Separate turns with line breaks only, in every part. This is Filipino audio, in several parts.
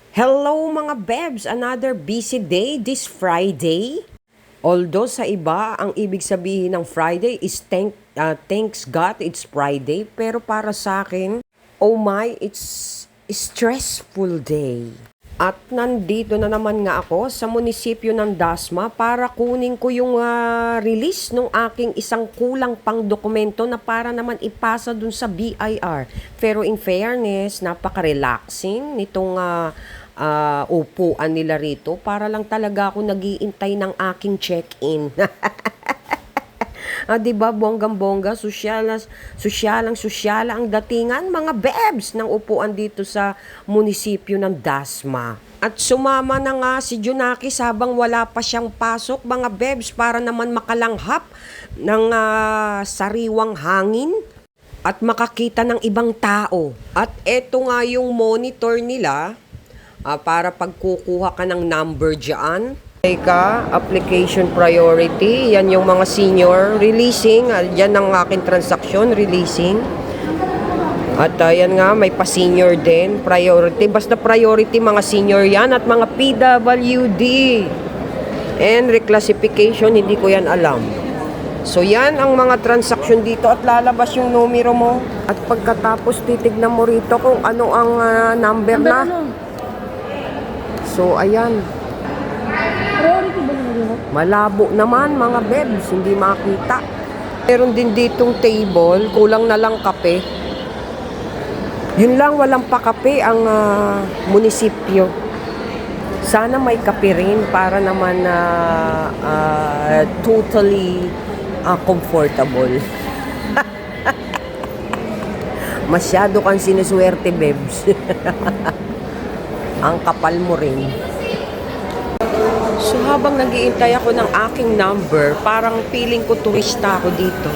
Hello mga Bebs! Another busy day this Friday. Although sa iba, ang ibig sabihin ng Friday is thanks God it's Friday. Pero para sa akin, oh my, it's stressful day. At nandito na naman nga ako sa munisipyo ng Dasma para kunin ko yung release ng aking isang kulang pang dokumento na para naman ipasa dun sa BIR. Pero in fairness, napaka-relaxing nitong upuan nila rito. Para lang talaga ako nag-iintay ng aking check-in. Diba, bonggang-bongga, sosyala ang datingan, mga Bebs, ng upuan dito sa munisipyo ng Dasma. At sumama na nga si Junakis habang wala pa siyang pasok, mga Bebs, para naman makalanghap ng sariwang hangin at makakita ng ibang tao. At eto nga yung monitor nila para pagkukuha ka ng number dyan. Teka, application priority, yan yung mga senior, releasing, yan ang aking transaksyon, releasing. At yan nga, may pa-senior din, priority, basta priority mga senior yan at mga PWD. And reclassification, hindi ko yan alam. So yan ang mga transaksyon dito at lalabas yung numero mo. At pagkatapos titignan mo rito kung ano ang number na. So ayan. Malabo naman mga Bebs, hindi makita. Meron din ditong table, kulang na lang kape. Yun lang, walang pa kape ang munisipyo. Sana may kape rin para naman totally comfortable. Masyado kang sinuswerte, Bebs. Ang kapal mo rin. So habang nag-iintay ako ng aking number, parang feeling ko turista ako dito.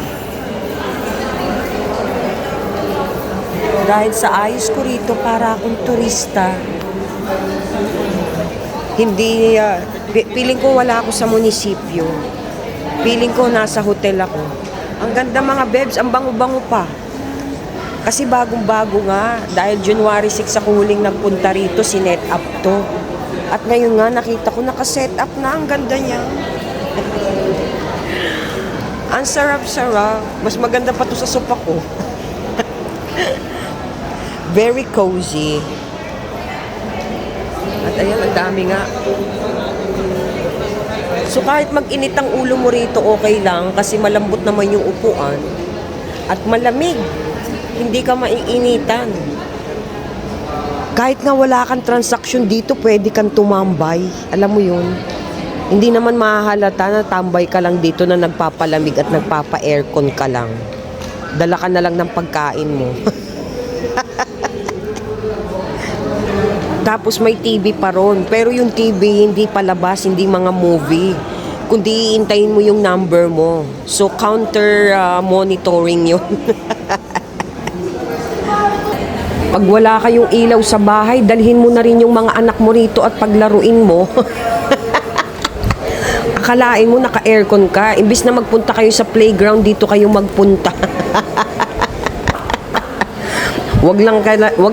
Dahil sa ayos ko rito, para akong turista. Hindi, feeling ko wala ako sa munisipyo. Feeling ko nasa hotel ako. Ang ganda mga Bebs, ang bango-bango pa. Kasi bagong-bago nga, dahil January 6 ako huling nagpunta rito, sinet up to. At ngayon nga, nakita ko naka-set up na. Ang ganda niya. Ang sarap-sarap. Mas maganda pa to sa sopa ko. Very cozy. At ayan, ang dami nga. So kahit mag-init ang ulo mo rito, okay lang. Kasi malambot naman yung upuan. At malamig. Hindi ka maiinitan. Kahit nga wala kang transaksyon dito, pwede kang tumambay. Alam mo yun? Hindi naman mahahalata na tambay ka lang dito na nagpapalamig at nagpapa-aircon ka lang. Dala ka na lang ng pagkain mo. Tapos may TV pa ron. Pero yung TV, hindi palabas, hindi mga movie. Kundi iintayin mo yung number mo. So, counter monitoring yun. Pag wala kayong ilaw sa bahay, dalhin mo na rin yung mga anak mo rito at paglaruin mo. Akalain mo naka-aircon ka. Imbis na magpunta kayo sa playground, dito kayo magpunta. Wag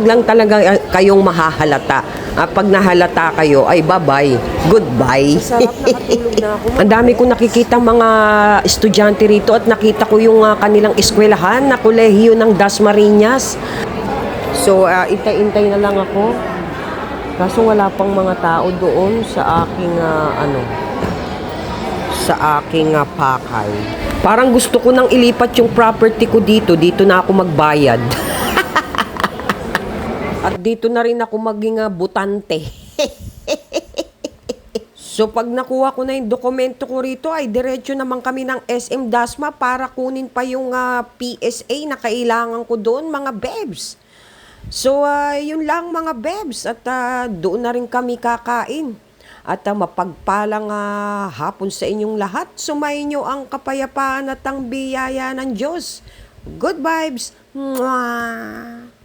lang talaga kayong mahahalata. Pag nahalata kayo, ay bye-bye. Goodbye. Sarap, nakatulog na ako. Ang dami ko nakikita mga estudyante rito at nakita ko yung kanilang eskwelahan na kolehiyo ng Dasmariñas. So, intay-intay na lang ako. Kaso wala pang mga tao doon sa aking, sa aking pakay. Parang gusto ko nang ilipat yung property ko dito. Dito na ako magbayad. At dito na rin ako maging butante. So, pag nakuha ko na yung dokumento ko rito, ay diretso naman kami ng SM Dasma para kunin pa yung PSA na kailangan ko doon, mga Bebs. So, yun lang mga Bebs. At doon na rin kami kakain. At mapagpalang hapon sa inyong lahat. Sumayin nyo ang kapayapaan at ang biyaya ng Diyos. Good vibes! Mwah!